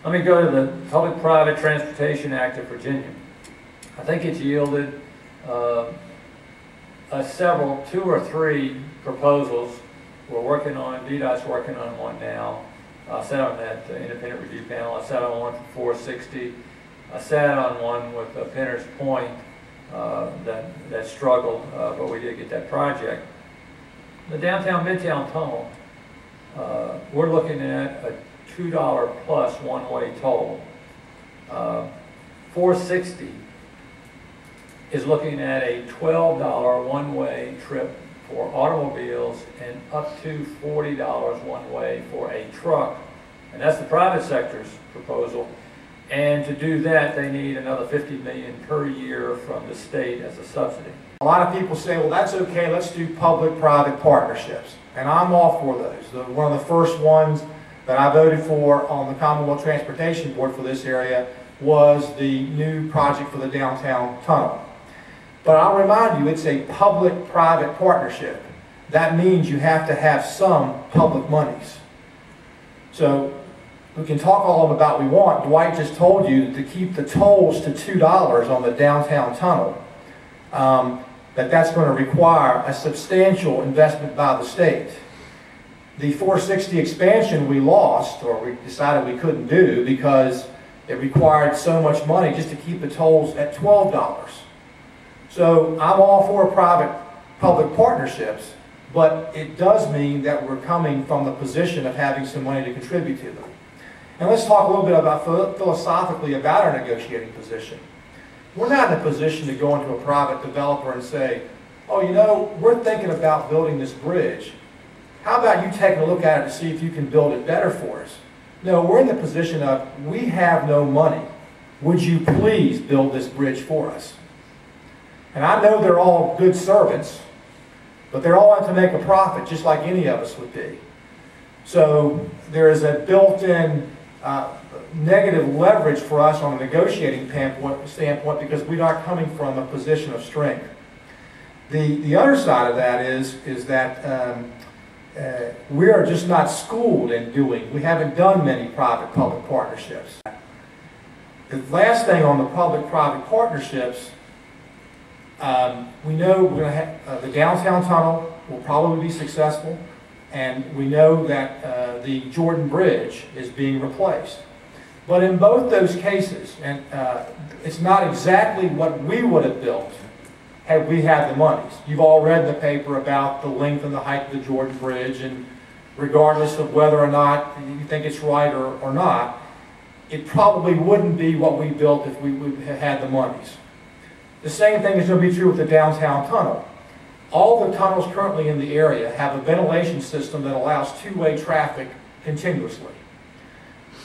Let me go to the Public-Private Transportation Act of Virginia. I think it's yielded two or three proposals. We're working on, DDOT's working on one now. I sat on that independent review panel. I sat on one for 460. I sat on one with Penner's Point that struggled, but we did get that project. The downtown Midtown Tunnel, we're looking at a $2 plus one-way toll. 460 is looking at a $12 one-way trip for automobiles and up to $40 one-way for a truck. And that's the private sector's proposal. And to do that, they need another $50 million per year from the state as a subsidy. A lot of people say, well, that's okay, let's do public-private partnerships. And I'm all for those. One of the first ones that I voted for on the Commonwealth Transportation Board for this area was the new project for the downtown tunnel. But I'll remind you, it's a public-private partnership. That means you have to have some public monies. So we can talk all about what we want. Dwight just told you that to keep the tolls to $2 on the downtown tunnel, that's going to require a substantial investment by the state. The 460 expansion we lost, or we decided we couldn't do because it required so much money just to keep the tolls at $12. So I'm all for private-public partnerships, but it does mean that we're coming from the position of having some money to contribute to them. And let's talk a little bit about philosophically about our negotiating position. We're not in a position to go into a private developer and say, oh, you know, we're thinking about building this bridge. How about you taking a look at it to see if you can build it better for us? No, we're in the position of, we have no money. Would you please build this bridge for us? And I know they're all good servants, but they're all out to make a profit, just like any of us would be. So there is a built-in negative leverage for us on a negotiating standpoint because we are coming from a position of strength. The other side of that is that we are just not schooled in doing. We haven't done many private-public partnerships. The last thing on the public-private partnerships, we know we're going to have the downtown tunnel will probably be successful, and we know that the Jordan Bridge is being replaced. But in both those cases, and it's not exactly what we would have built had we had the monies. You've all read the paper about the length and the height of the Jordan Bridge, and regardless of whether or not you think it's right or not, it probably wouldn't be what we built if we had the monies. The same thing is going to be true with the downtown tunnel. All the tunnels currently in the area have a ventilation system that allows two-way traffic continuously.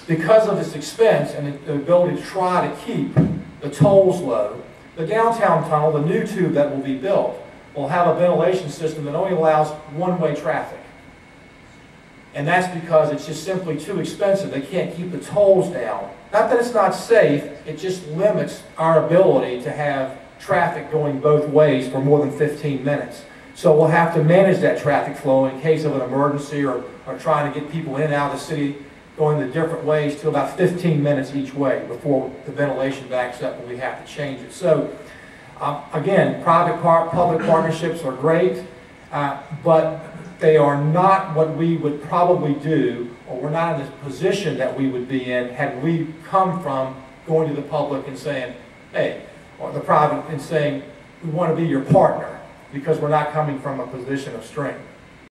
Because of its expense and the ability to try to keep the tolls low, the downtown tunnel, the new tube that will be built, will have a ventilation system that only allows one-way traffic. And that's because it's just simply too expensive. They can't keep the tolls down. Not that it's not safe, it just limits our ability to have traffic going both ways for more than 15 minutes. So we'll have to manage that traffic flow in case of an emergency or trying to get people in and out of the city going the different ways to about 15 minutes each way before the ventilation backs up and we have to change it. So again, public partnerships are great, but they are not what we would probably do, or we're not in the position that we would be in had we come from going to the public and saying, hey, or the private and saying, we want to be your partner, because we're not coming from a position of strength.